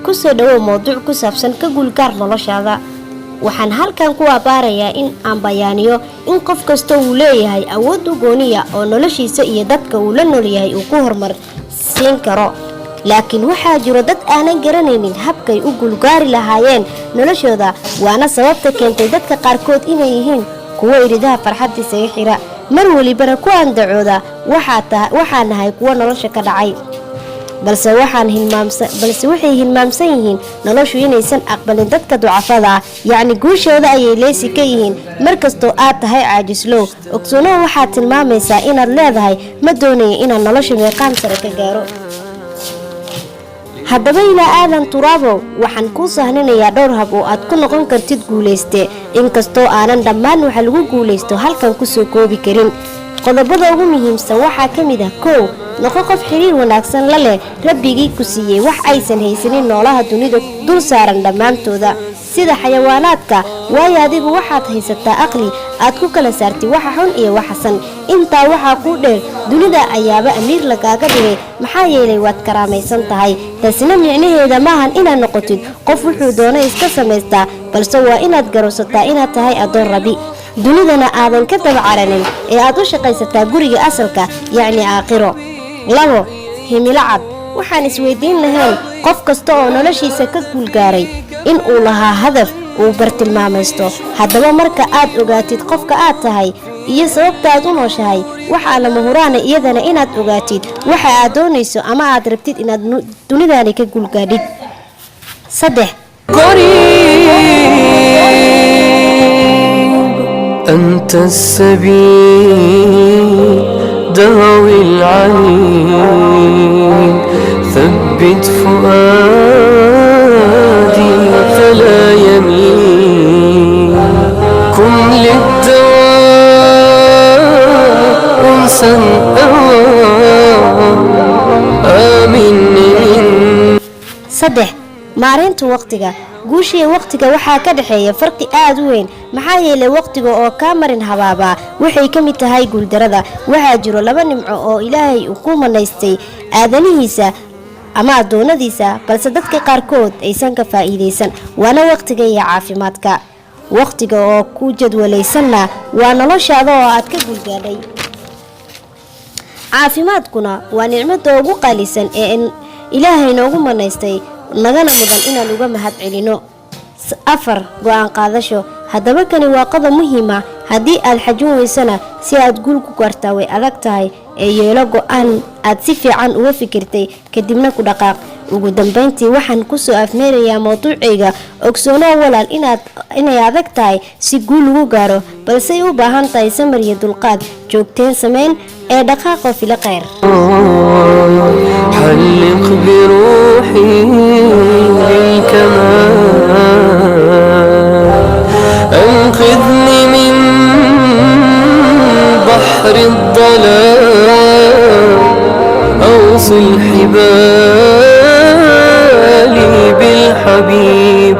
kusoo dhawow mowduuc ku saabsan ka guulgaar noloshaada. waxaan halkan ku abaarayaa in aan bayaaniyo in qof kasta uu leeyahay awood u gooniya oo noloshiisa iyo dadka uu la nool yahay uu ku horumar siin karo, laakiin waxaa jiro dad aanan garanaynin habkay u guulgaari lahaayeen noloshooda, waana sababta keentay dadka qaarkood inay yihiin kuwo iridaha farxadda isaga xira mar walibana ku andacooda waxaa nahay kuwo nolosha ka dhacay, balse waxay hilmaamsan yihiin noloshu inaysan aqbalin dadka ducafada ah, yacni guushooda ayay leesi ka yihiin markastoo aad tahay caajislow. ogsoonow waxaad tilmaamaysaa inaad leedahay ma doonaya inaad nolosha meeqaan sare ka gaaro. haddaba ilaa aadan turaabow waxaan kuu sahninayaa dhowr hab oo aad ku noqon kartid guulayste, inkastoo aanan dhammaan waxa lagu guulaysto halkan kusoo koobi karin. qodobada ugu muhiimsan waxaa ka mid ah: 1. noqo qof xiriir wanaagsan la leh rabbigii ku siiyey wax aysan haysanin noolaha dunida dul saaran dhammaantooda sida xayawaanaadka, waayo adigu waxaad haysataa aqli aad ku kala saartay waxa xun iyo waxa san. intaa waxaa kuu dheer, dunida ayaaba amiir lagaaga dhigay maxaa yeelay waad karaamaysan tahay. taasina micnaheeda maahan inaad noqotid qof wuxuu doonay iska samaystaa, balse waa inaad garowsataa inaad tahay addoon Rabbi, dunidana aadan ka dabacaranin ee aad u shaqaysataa guriga asalka, yacni aakhiro. 2. himilo cad. waxaan isweydiin lahayn qof kasta oo noloshiisa ka guulgaaray in uu lahaa hadaf uu bartilmaamaysto. haddaba marka aad ogaatid qofka aad tahay iyo sababta aad u nooshahay, waxaa lama huraana iyadana inaad ogaatid waxa aad doonayso ama aad rabtid inaad dunidani ka guulgaadhid. 3. أنت السبيل داوي العليل ثبت فؤادي فلا يميل كن للدواء أنسا آمن. 3. maareynta waqtiga. guushiya waqtiga waxaa ka dhaxeeya farqi aad u weyn, maxaa yeelay waqtiga oo ka marin habaaba waxay ka mid tahay guuldarada. waxaa jiro 2 nimco oo Ilaahay uu ku manaystay aadanihiisa ama adoonadiisa, balse dadka qaarkood aysan ka faa'iideysan, waana waqtiga iyo caafimaadka. waqtiga oo ku jadwalaysanna waa noloshaada oo aad ka guulgaadhay. caafimaadkuna waa nicmada ugu qaalisan ee Ilaahay noogu manaystay, nagana mudan inaan uga mahad celino. 4. go'aan qaadasho. haddaba kani waa qodob muhiim ah, haddii aad xajin weysana si aad guul ku gaartaa way adag tahay, ee yeelo go'aan aad si fiican uga fikirtay kadibna ku dhaqaaq. ugu dambeyntii waxaan kusoo afmeerayaa mowduucayga: ogsoonow walaal inay adag tahay si guul lagu gaaro, balse ay u baahan tahay samir iyo dulqaad, joogteen samayn ee dhaqaaqo fila khayr. حلق بروحي للكمال أنقذني من بحر الضلال أوصل حبالي بالحبيب